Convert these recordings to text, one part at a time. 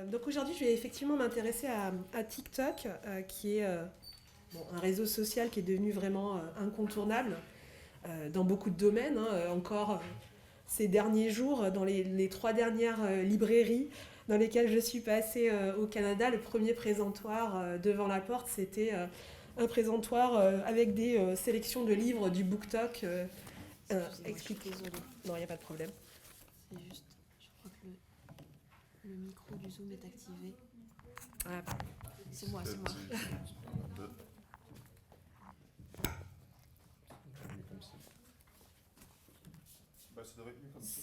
Donc aujourd'hui, je vais effectivement m'intéresser à TikTok, qui est bon, un réseau social qui est devenu vraiment incontournable dans beaucoup de domaines, hein. Encore ces derniers jours, dans les 3 dernières librairies dans lesquelles je suis passée au Canada, le premier présentoir devant la porte, c'était un présentoir avec des sélections de livres du BookTok. Excusez-moi, je suis Explique. désolée. Non, il n'y a pas de problème. C'est juste, je crois que le micro du Zoom est activé. Ah, C'est moi, c'est moi.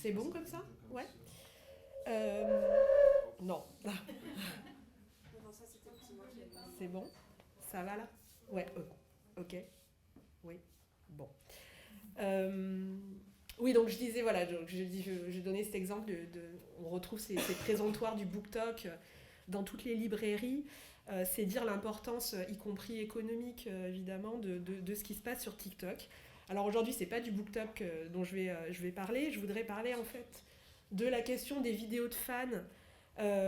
c'est bon comme ça? Ouais. Euh, non. C'est bon? Ça va là? Ouais, ok. Oui, bon. Euh, oui, donc je disais, voilà, donc je donnais cet exemple on retrouve ces présentoirs du BookTok dans toutes les librairies. C'est dire l'importance, y compris économique, évidemment, de ce qui se passe sur TikTok. Alors aujourd'hui, c'est pas du BookTok dont je vais parler. Je voudrais parler en fait de la question des vidéos de fans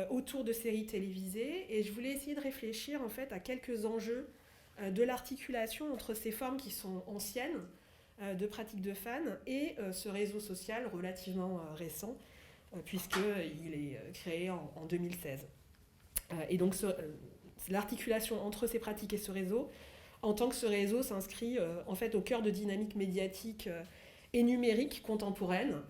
autour de séries télévisées, et je voulais essayer de réfléchir en fait à quelques enjeux de l'articulation entre ces formes qui sont anciennes de pratiques de fans et ce réseau social relativement récent, puisqu'il est créé en 2016. Et donc l'articulation entre ces pratiques et ce réseau, en tant que ce réseau s'inscrit en fait au cœur de dynamiques médiatiques et numériques contemporaines,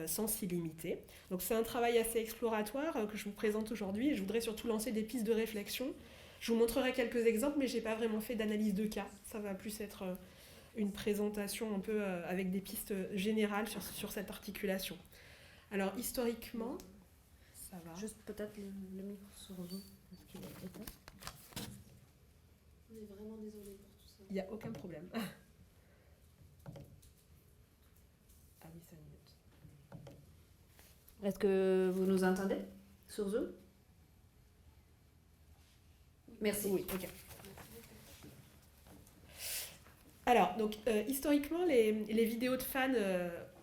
sans s'y limiter. Donc c'est un travail assez exploratoire que je vous présente aujourd'hui, et je voudrais surtout lancer des pistes de réflexion. Je vous montrerai quelques exemples, mais je n'ai pas vraiment fait d'analyse de cas. Ça va plus être une présentation un peu avec des pistes générales sur cette articulation. Alors historiquement, ça va. Juste peut-être le micro sur Zoom, parce qu'il est éteint. On est vraiment désolé pour tout ça. Il n'y a aucun problème. Ah oui, 5 minutes. Est-ce que vous nous entendez sur Zoom? Merci. Oui, ok. Alors, donc, historiquement, les vidéos de fans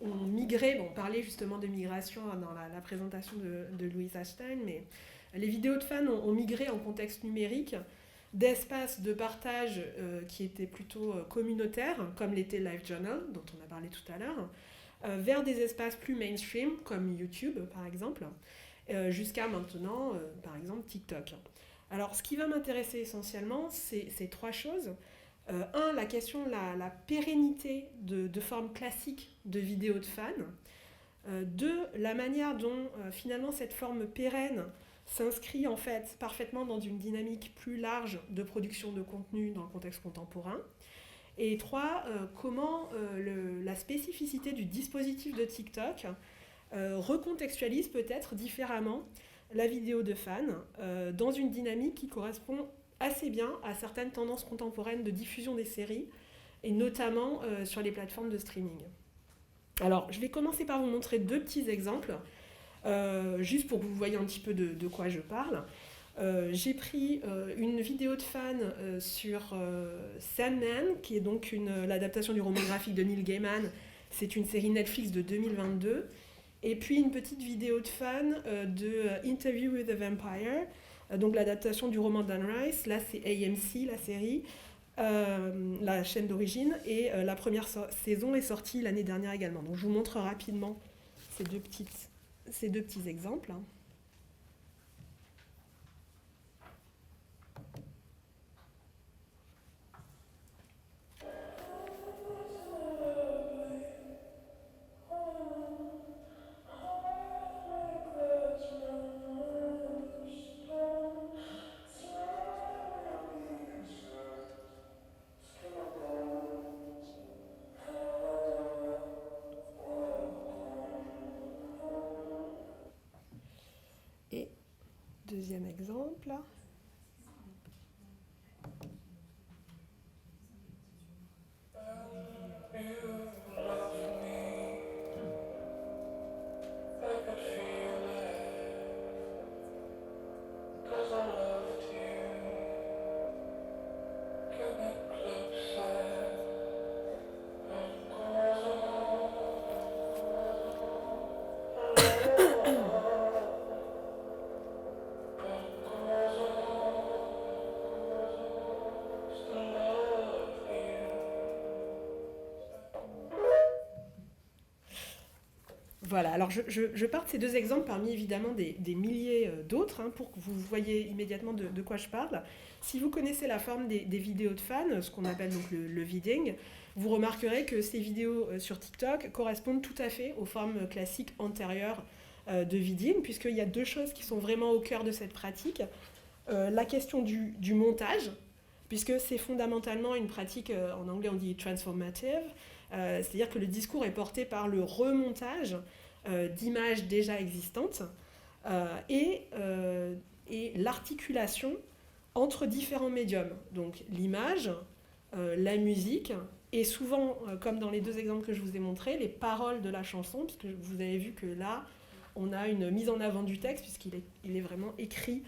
ont migré. Bon, on parlait justement de migration dans la présentation de Louise Ashstein, mais les vidéos de fans ont migré en contexte numérique d'espaces de partage qui étaient plutôt communautaires, comme l'était LiveJournal, dont on a parlé tout à l'heure, vers des espaces plus mainstream, comme YouTube, par exemple, jusqu'à maintenant, par exemple, TikTok. Alors, ce qui va m'intéresser essentiellement, c'est trois choses. La question de la pérennité de formes classiques de vidéos de fans. Deux, la manière dont finalement cette forme pérenne s'inscrit en fait parfaitement dans une dynamique plus large de production de contenu dans le contexte contemporain. Et trois, comment la spécificité du dispositif de TikTok recontextualise peut-être différemment la vidéo de fan dans une dynamique qui correspond assez bien à certaines tendances contemporaines de diffusion des séries, et notamment sur les plateformes de streaming. Alors, je vais commencer par vous montrer deux petits exemples, juste pour que vous voyez un petit peu de quoi je parle. J'ai pris une vidéo de fan sur Sandman, qui est donc l'adaptation du roman graphique de Neil Gaiman. C'est une série Netflix de 2022. Et puis une petite vidéo de fan de Interview with a Vampire, donc l'adaptation du roman d'Anne Rice. Là, c'est AMC, la série, la chaîne d'origine. Et la première saison est sortie l'année dernière également. Donc je vous montre rapidement ces deux petits exemples. Et deuxième exemple. Voilà, alors je pars de ces deux exemples parmi évidemment des milliers d'autres, hein, pour que vous voyez immédiatement de quoi je parle. Si vous connaissez la forme des vidéos de fans, ce qu'on appelle donc le vidding, vous remarquerez que ces vidéos sur TikTok correspondent tout à fait aux formes classiques antérieures de vidding, puisqu'il y a deux choses qui sont vraiment au cœur de cette pratique. La question du montage, puisque c'est fondamentalement une pratique, en anglais on dit transformative, c'est-à-dire que le discours est porté par le remontage d'images déjà existantes et l'articulation entre différents médiums. Donc l'image, la musique, et souvent, comme dans les deux exemples que je vous ai montrés, les paroles de la chanson, puisque vous avez vu que là, on a une mise en avant du texte, puisqu'il est vraiment écrit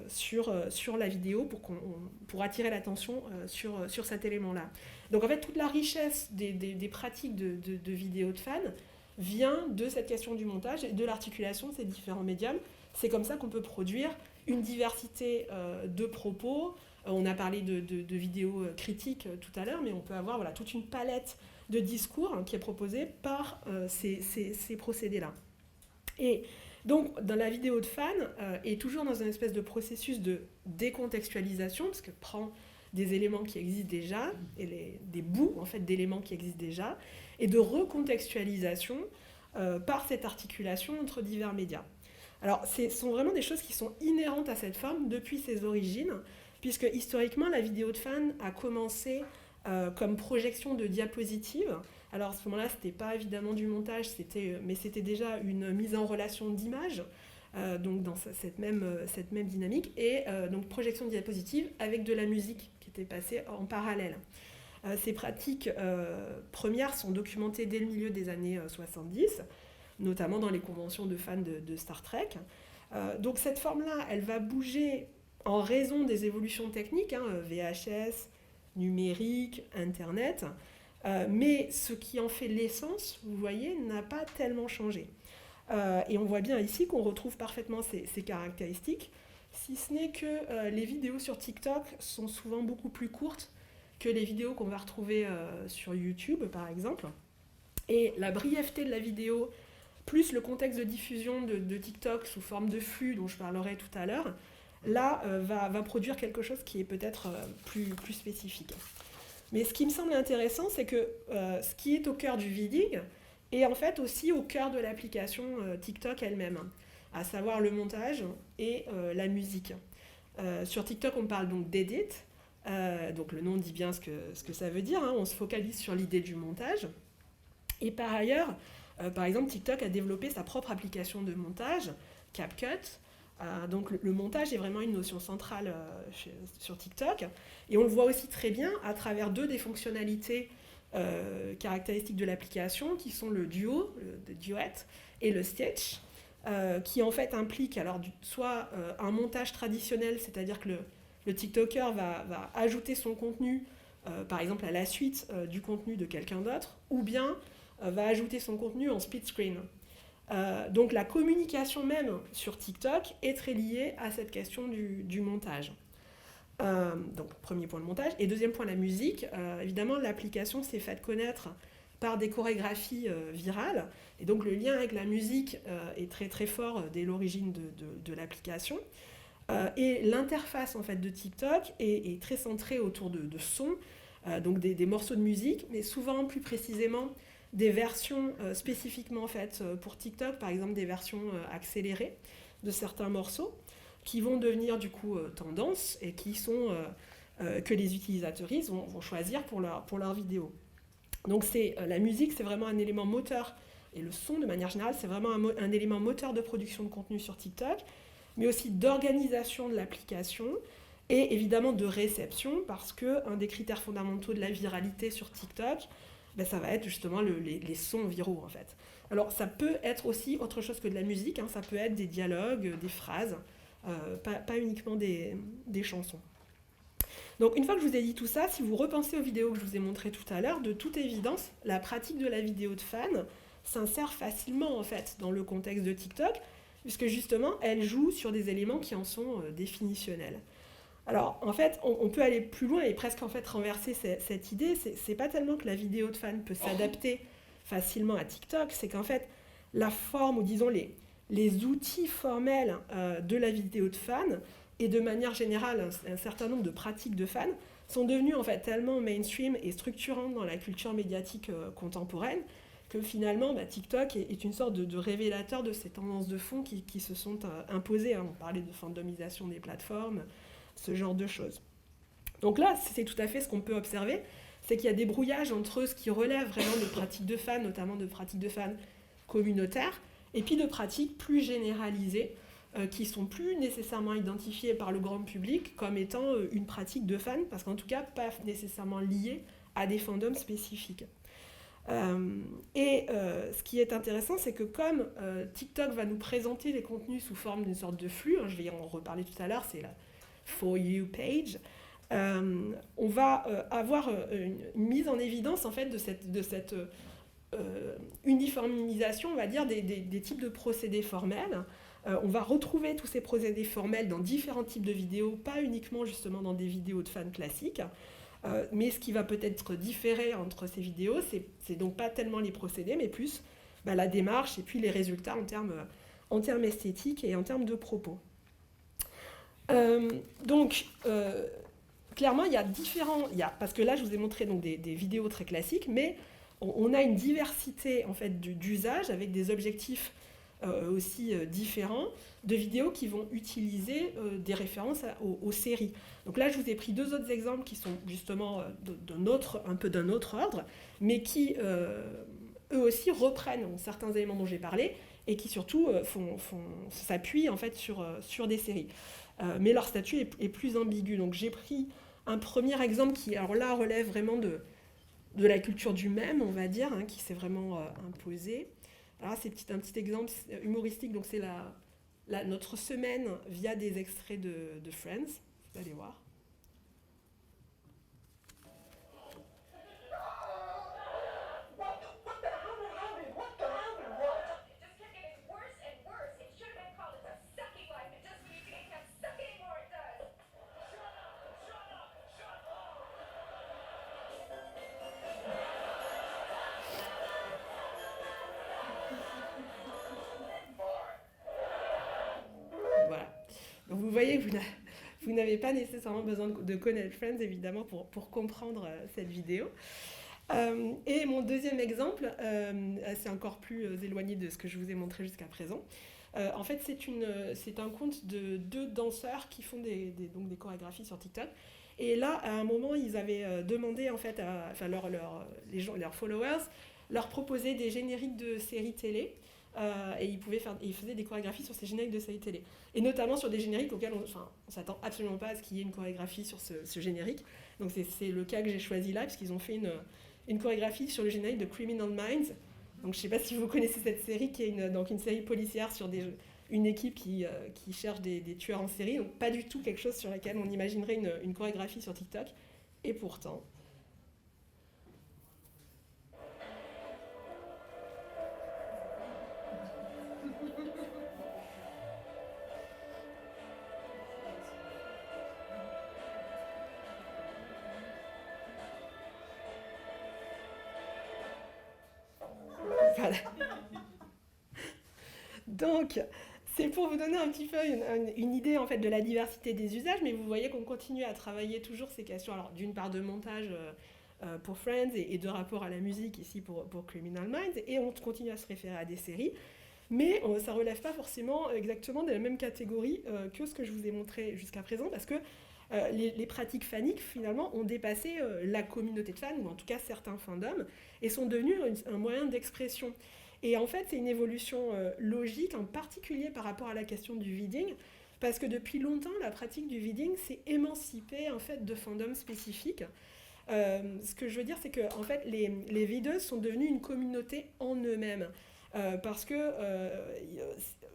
sur la vidéo pour attirer l'attention sur cet élément-là. Donc en fait, toute la richesse des pratiques de vidéos de fans vient de cette question du montage et de l'articulation de ces différents médiums. C'est comme ça qu'on peut produire une diversité de propos. On a parlé de vidéos critiques tout à l'heure, mais on peut avoir toute une palette de discours qui est proposée par ces procédés-là. Et donc, dans la vidéo de fan, est toujours dans une espèce de processus de décontextualisation, parce que prend des éléments qui existent déjà, et des bouts en fait, d'éléments qui existent déjà, et de recontextualisation par cette articulation entre divers médias. Alors, ce sont vraiment des choses qui sont inhérentes à cette forme depuis ses origines, puisque historiquement, la vidéo de fan a commencé comme projection de diapositives. Alors à ce moment-là, ce n'était pas évidemment du montage, mais c'était déjà une mise en relation d'images, donc dans cette même dynamique, et donc projection de diapositives avec de la musique qui était passée en parallèle. Ces pratiques premières sont documentées dès le milieu des années 70, notamment dans les conventions de fans de Star Trek. Donc cette forme-là, elle va bouger en raison des évolutions techniques, VHS, numérique, Internet, mais ce qui en fait l'essence, vous voyez, n'a pas tellement changé. Et on voit bien ici qu'on retrouve parfaitement ces caractéristiques, si ce n'est que les vidéos sur TikTok sont souvent beaucoup plus courtes que les vidéos qu'on va retrouver sur YouTube, par exemple. Et la brièveté de la vidéo, plus le contexte de diffusion de TikTok sous forme de flux, dont je parlerai tout à l'heure, là, va produire quelque chose qui est peut-être plus spécifique. Mais ce qui me semble intéressant, c'est que ce qui est au cœur du vidding est en fait aussi au cœur de l'application TikTok elle-même, à savoir le montage et la musique. Sur TikTok, on parle donc d'edit, donc le nom dit bien ce que ça veut dire, on se focalise sur l'idée du montage. Et par ailleurs, par exemple, TikTok a développé sa propre application de montage, CapCut. Donc le montage est vraiment une notion centrale sur TikTok. Et on le voit aussi très bien à travers deux des fonctionnalités caractéristiques de l'application, qui sont le duo, le duet, et le stitch, qui en fait impliquent alors soit un montage traditionnel, c'est-à-dire que le TikToker va ajouter son contenu, par exemple à la suite du contenu de quelqu'un d'autre, ou bien va ajouter son contenu en split screen. Donc la communication même sur TikTok est très liée à cette question du montage. Donc premier point, le montage. Et deuxième point, la musique. Évidemment, l'application s'est faite connaître par des chorégraphies virales. Et donc le lien avec la musique est très très fort dès l'origine de l'application. Et l'interface en fait, de TikTok est très centrée autour de sons, donc des morceaux de musique, mais souvent plus précisément des versions spécifiquement faites pour TikTok, par exemple des versions accélérées de certains morceaux, qui vont devenir du coup tendance et qui sont que les utilisateuristes vont choisir pour leur vidéo. Donc la musique, c'est vraiment un élément moteur, et le son de manière générale, c'est vraiment un élément moteur de production de contenu sur TikTok, mais aussi d'organisation de l'application et évidemment de réception, parce qu'un des critères fondamentaux de la viralité sur TikTok, ça va être justement les sons viraux en fait. Alors ça peut être aussi autre chose que de la musique, ça peut être des dialogues, des phrases, pas uniquement des chansons. Donc une fois que je vous ai dit tout ça, si vous repensez aux vidéos que je vous ai montrées tout à l'heure, de toute évidence, la pratique de la vidéo de fan s'insère facilement en fait dans le contexte de TikTok, puisque justement elle joue sur des éléments qui en sont définitionnels. Alors, en fait, on peut aller plus loin et presque en fait renverser cette idée. C'est pas tellement que la vidéo de fan peut s'adapter facilement à TikTok, c'est qu'en fait, la forme, ou disons les outils formels de la vidéo de fan, et de manière générale un certain nombre de pratiques de fans, sont devenus en fait tellement mainstream et structurants dans la culture médiatique contemporaine que finalement TikTok est une sorte de révélateur de ces tendances de fond qui se sont imposées. On parlait de fandomisation des plateformes, ce genre de choses. Donc là, c'est tout à fait ce qu'on peut observer, c'est qu'il y a des brouillages entre ce qui relève vraiment de pratiques de fans, notamment de pratiques de fans communautaires, et puis de pratiques plus généralisées, qui sont plus nécessairement identifiées par le grand public comme étant une pratique de fan, parce qu'en tout cas pas nécessairement liée à des fandoms spécifiques. Ce qui est intéressant, c'est que comme TikTok va nous présenter les contenus sous forme d'une sorte de flux, je vais en reparler tout à l'heure, c'est la For You page, on va avoir une mise en évidence en fait de cette uniformisation, on va dire, des types de procédés formels. On va retrouver tous ces procédés formels dans différents types de vidéos, pas uniquement justement dans des vidéos de fans classiques, mais ce qui va peut-être différer entre ces vidéos, c'est donc pas tellement les procédés, mais plus la démarche et puis les résultats en termes esthétiques et en termes de propos. Clairement, il y a parce que là, je vous ai montré donc, des vidéos très classiques, mais on a une diversité en fait, d'usages avec des objectifs aussi différents de vidéos qui vont utiliser des références aux séries. Donc là, je vous ai pris deux autres exemples qui sont justement un peu d'un autre ordre, mais qui, eux aussi, reprennent certains éléments dont j'ai parlé et qui surtout s'appuient en fait sur des séries. Mais leur statut est plus ambigu. Donc j'ai pris un premier exemple qui, alors là, relève vraiment de la culture du mème, on va dire, qui s'est vraiment imposée. Alors c'est un petit exemple humoristique, donc c'est notre semaine via des extraits de Friends. Vous allez voir. Donc vous voyez que vous n'avez pas nécessairement besoin de connaître Friends, évidemment, pour comprendre cette vidéo. Et mon deuxième exemple, c'est encore plus éloigné de ce que je vous ai montré jusqu'à présent. En fait, c'est un compte de deux danseurs qui font donc des chorégraphies sur TikTok. Et là, à un moment, ils avaient demandé en fait leurs followers leur proposer des génériques de séries télé. Et ils faisaient des chorégraphies sur ces génériques de séries télé. Et notamment sur des génériques auxquels on s'attend absolument pas à ce qu'il y ait une chorégraphie sur ce générique. Donc c'est le cas que j'ai choisi là, puisqu'ils ont fait une chorégraphie sur le générique de Criminal Minds. Donc je sais pas si vous connaissez cette série, qui est une série policière sur une équipe qui cherche des tueurs en série. Donc pas du tout quelque chose sur laquelle on imaginerait une chorégraphie sur TikTok. Et pourtant... Voilà. Donc, c'est pour vous donner un petit peu une idée en fait de la diversité des usages, mais vous voyez qu'on continue à travailler toujours ces questions. Alors, d'une part de montage pour Friends et de rapport à la musique ici pour Criminal Minds, et on continue à se référer à des séries, mais ça ne relève pas forcément exactement de la même catégorie que ce que je vous ai montré jusqu'à présent, parce que les pratiques faniques, finalement, ont dépassé la communauté de fans, ou en tout cas certains fandoms, et sont devenus un moyen d'expression. Et en fait, c'est une évolution logique, en particulier par rapport à la question du vidding, parce que depuis longtemps, la pratique du vidding s'est émancipée en fait, de fandoms spécifiques. Ce que je veux dire, c'est que en fait, les videuses sont devenues une communauté en eux-mêmes, parce que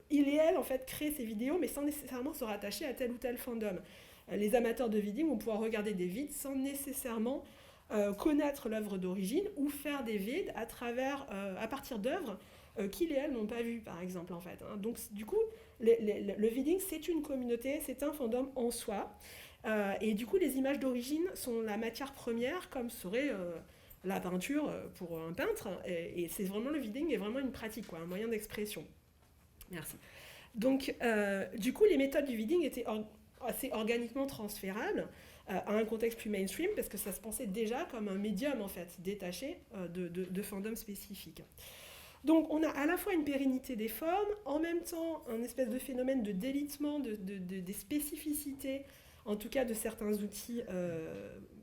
ils et elles en fait, créent ces vidéos, mais sans nécessairement se rattacher à tel ou tel fandom. Les amateurs de vidding vont pouvoir regarder des vids sans nécessairement connaître l'œuvre d'origine ou faire des vids à partir d'œuvres qu'ils et elles n'ont pas vues, par exemple, en fait. Donc, du coup, le vidding, c'est une communauté, c'est un fandom en soi. Et du coup, les images d'origine sont la matière première, comme serait la peinture pour un peintre, et c'est vraiment, le viding est vraiment une pratique, quoi, un moyen d'expression. Merci. Donc, du coup, les méthodes du viding étaient assez organiquement transférables à un contexte plus mainstream, parce que ça se pensait déjà comme un médium, en fait, détaché de fandom spécifique. Donc, on a à la fois une pérennité des formes, en même temps, un espèce de phénomène de délitement des spécificités, en tout cas de certains outils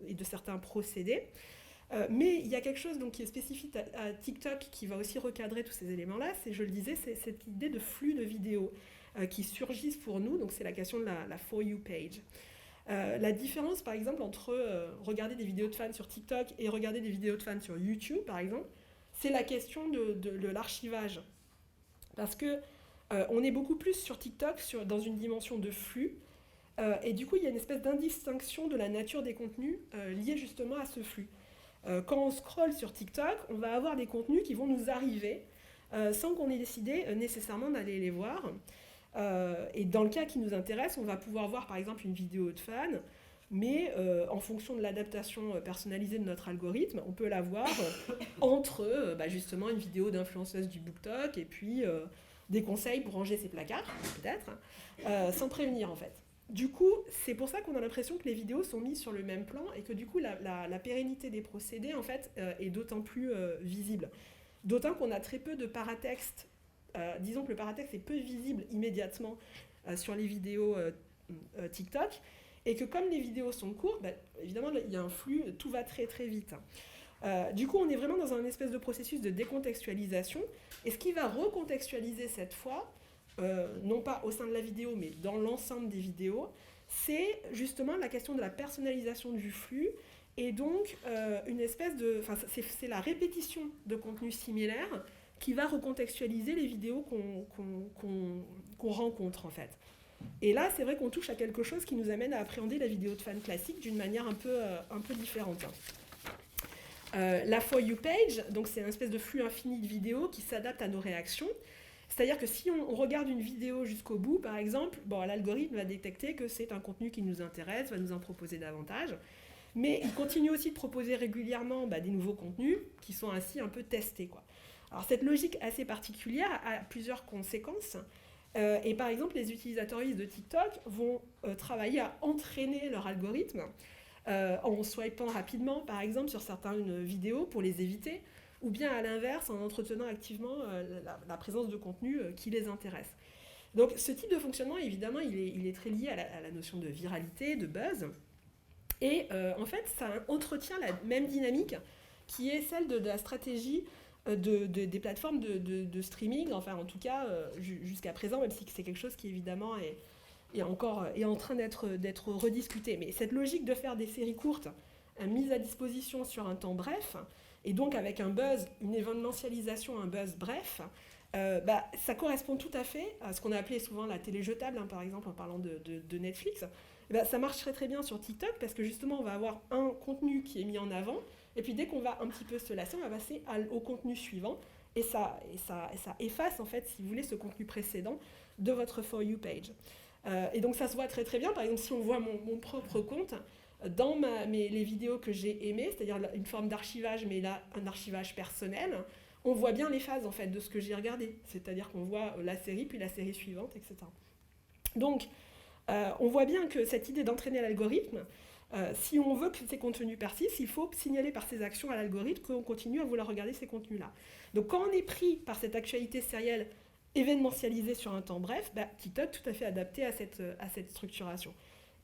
et de certains procédés. Mais il y a quelque chose donc, qui est spécifique à TikTok qui va aussi recadrer tous ces éléments-là, c'est, je le disais, c'est cette idée de flux de vidéos qui surgissent pour nous, donc c'est la question de la For You page. La différence, par exemple, entre regarder des vidéos de fans sur TikTok et regarder des vidéos de fans sur YouTube, par exemple, c'est la question de l'archivage. Parce que on est beaucoup plus sur TikTok dans une dimension de flux, et du coup, il y a une espèce d'indistinction de la nature des contenus liés justement à ce flux. Quand on scrolle sur TikTok, on va avoir des contenus qui vont nous arriver sans qu'on ait décidé nécessairement d'aller les voir. Et dans le cas qui nous intéresse, on va pouvoir voir par exemple une vidéo de fan, mais en fonction de l'adaptation personnalisée de notre algorithme, on peut la voir entre justement une vidéo d'influenceuse du BookTok et puis des conseils pour ranger ses placards, peut-être, sans prévenir en fait. Du coup, c'est pour ça qu'on a l'impression que les vidéos sont mises sur le même plan et que du coup, la pérennité des procédés en fait est d'autant plus visible. D'autant qu'on a très peu de paratexte. Disons que le paratexte est peu visible immédiatement sur les vidéos TikTok, et que comme les vidéos sont courtes, évidemment il y a un flux, tout va très très vite. Du coup on est vraiment dans un espèce de processus de décontextualisation, et ce qui va recontextualiser cette fois, non pas au sein de la vidéo mais dans l'ensemble des vidéos, c'est justement la question de la personnalisation du flux, et donc une espèce de... c'est la répétition de contenus similaires qui va recontextualiser les vidéos qu'on rencontre en fait. Et là, c'est vrai qu'on touche à quelque chose qui nous amène à appréhender la vidéo de fan classique d'une manière un peu différente. La For You page, donc c'est une espèce de flux infini de vidéos qui s'adapte à nos réactions. C'est-à-dire que si on regarde une vidéo jusqu'au bout, par exemple, l'algorithme va détecter que c'est un contenu qui nous intéresse, va nous en proposer davantage. Mais il continue aussi de proposer régulièrement des nouveaux contenus qui sont ainsi un peu testés, quoi. Alors cette logique assez particulière a plusieurs conséquences. Et par exemple, les utilisateurs de TikTok vont travailler à entraîner leur algorithme en swipant rapidement, par exemple, sur certaines vidéos pour les éviter, ou bien à l'inverse, en entretenant activement la présence de contenus qui les intéressent. Donc ce type de fonctionnement, évidemment, il est très lié à la notion de viralité, de buzz. Et en fait, ça entretient la même dynamique qui est celle de la stratégie des plateformes de streaming, enfin en tout cas jusqu'à présent, même si c'est quelque chose qui évidemment est en train d'être rediscuté. Mais cette logique de faire des séries courtes mises à disposition sur un temps bref, et donc avec un buzz, une événementialisation, un buzz bref, ça correspond tout à fait à ce qu'on a appelé souvent la télé jetable, par exemple en parlant de Netflix. Ça marcherait très bien sur TikTok parce que justement on va avoir un contenu qui est mis en avant, et puis dès qu'on va un petit peu se lasser, on va passer au contenu suivant, et ça efface en fait, si vous voulez, ce contenu précédent de votre For You page. Et donc ça se voit très très bien, par exemple si on voit mon propre compte, dans les vidéos que j'ai aimées, c'est-à-dire une forme d'archivage, mais là un archivage personnel, on voit bien les phases en fait de ce que j'ai regardé, c'est-à-dire qu'on voit la série, puis la série suivante, etc. Donc on voit bien que cette idée d'entraîner l'algorithme, si on veut que ces contenus persistent, il faut signaler par ces actions à l'algorithme qu'on continue à vouloir regarder ces contenus-là. Donc quand on est pris par cette actualité sérielle événementialisée sur un temps bref, TikTok tout à fait adapté à cette structuration.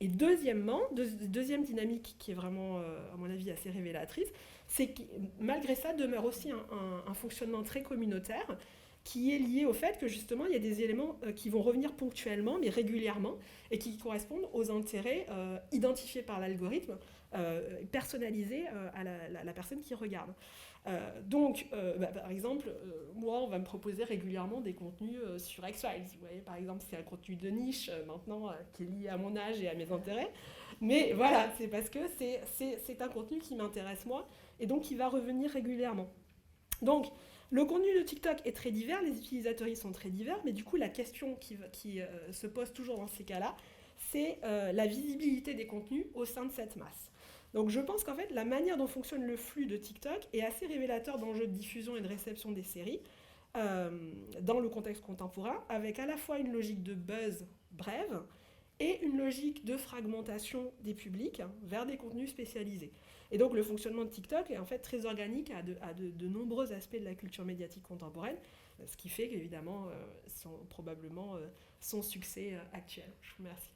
Et deuxième dynamique qui est vraiment, à mon avis, assez révélatrice, c'est que malgré ça demeure aussi un fonctionnement très communautaire qui est lié au fait que justement il y a des éléments qui vont revenir ponctuellement mais régulièrement et qui correspondent aux intérêts identifiés par l'algorithme, personnalisés à la personne qui regarde. Donc, par exemple, moi, on va me proposer régulièrement des contenus sur X-Files. Vous voyez, par exemple, c'est un contenu de niche maintenant qui est lié à mon âge et à mes intérêts. Mais voilà, c'est parce que c'est un contenu qui m'intéresse moi et donc qui va revenir régulièrement. Donc, le contenu de TikTok est très divers, les utilisateurs y sont très divers, mais du coup, la question qui se pose toujours dans ces cas-là, c'est la visibilité des contenus au sein de cette masse. Donc je pense qu'en fait, la manière dont fonctionne le flux de TikTok est assez révélateur d'enjeux de diffusion et de réception des séries dans le contexte contemporain, avec à la fois une logique de buzz brève et une logique de fragmentation des publics vers des contenus spécialisés. Et donc le fonctionnement de TikTok est en fait très organique à de nombreux aspects de la culture médiatique contemporaine, ce qui fait qu'évidemment, probablement son succès actuel. Je vous remercie.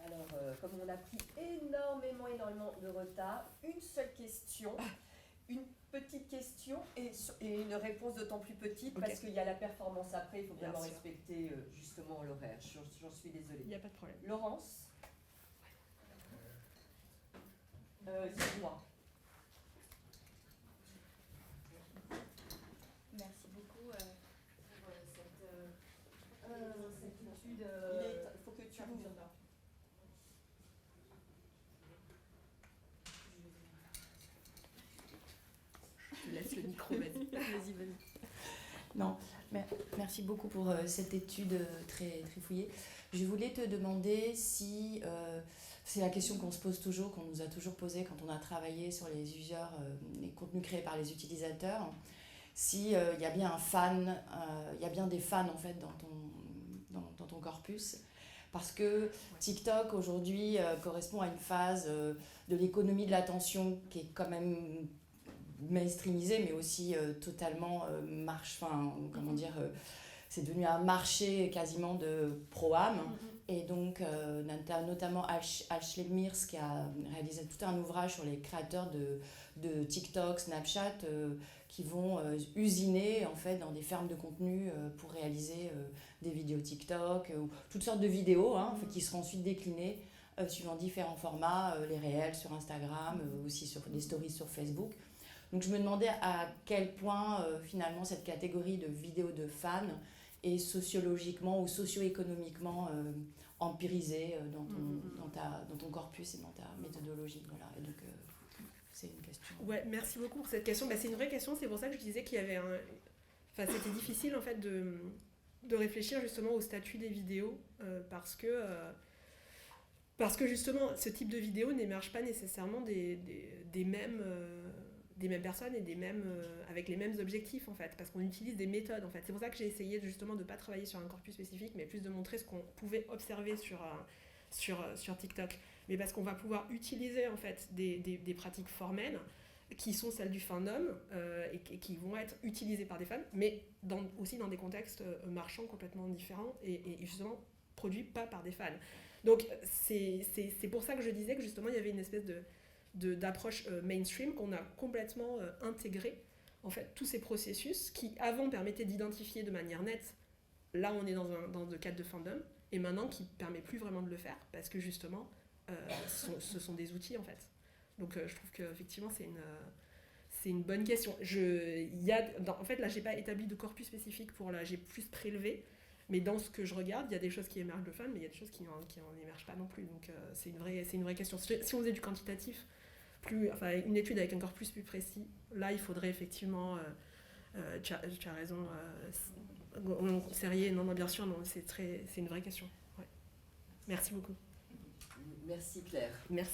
Alors, comme on a pris énormément de retard, une seule question, une petite question et une réponse d'autant plus petite parce qu'il y a la performance après, il faut vraiment respecter justement l'horaire. J'en suis désolée. Il n'y a pas de problème. Laurence, dis-moi. Merci beaucoup pour cette étude. Il faut que tu l'ouvres. Je te laisse le micro, vas-y. Vas-y. Non, merci beaucoup pour cette étude très, très fouillée. Je voulais te demander si, c'est la question qu'on se pose toujours, qu'on nous a toujours posée quand on a travaillé sur les users, les contenus créés par les utilisateurs, si il y a bien un fan, il y a bien des fans en fait dans ton corpus. Parce que TikTok aujourd'hui correspond à une phase de l'économie de l'attention qui est quand même mainstreamisé, mais aussi totalement c'est devenu un marché quasiment de pro-âme. Et donc, notamment Ashley Mears qui a réalisé tout un ouvrage sur les créateurs de TikTok, Snapchat, qui vont usiner en fait dans des fermes de contenu pour réaliser des vidéos TikTok, ou toutes sortes de vidéos en fait, qui seront ensuite déclinées suivant différents formats, les réels sur Instagram, aussi sur des stories sur Facebook. Donc je me demandais à quel point finalement cette catégorie de vidéos de fans est sociologiquement ou socio-économiquement empirisée dans ton corpus et dans ta méthodologie. Voilà. Et donc c'est une question. Ouais, merci beaucoup pour cette question. C'est une vraie question, c'est pour ça que je disais qu'il y avait c'était difficile en fait de réfléchir justement au statut des vidéos parce que justement ce type de vidéo n'émerge pas nécessairement des mêmes personnes et avec les mêmes objectifs en fait, parce qu'on utilise des méthodes en fait. C'est pour ça que j'ai essayé justement de ne pas travailler sur un corpus spécifique, mais plus de montrer ce qu'on pouvait observer sur TikTok. Mais parce qu'on va pouvoir utiliser en fait des pratiques formelles qui sont celles du fandom et qui vont être utilisées par des fans, mais aussi dans des contextes marchands complètement différents et justement produits pas par des fans. Donc c'est pour ça que je disais que justement il y avait une espèce d'approche mainstream qu'on a complètement intégré en fait tous ces processus qui avant permettaient d'identifier de manière nette là on est dans le cadre de fandom et maintenant qui permet plus vraiment de le faire parce que justement ce sont des outils en fait. Donc je trouve qu'effectivement c'est une bonne question. En fait là j'ai pas établi de corpus spécifique j'ai plus prélevé, mais dans ce que je regarde il y a des choses qui émergent de fans mais il y a des choses qui en émergent pas non plus, donc c'est une vraie question. Si on faisait du quantitatif, une étude avec un corpus plus précis, là il faudrait effectivement tu as raison, Serrier, non bien sûr, non, c'est une vraie question. Ouais. Merci beaucoup. Merci Claire. Merci.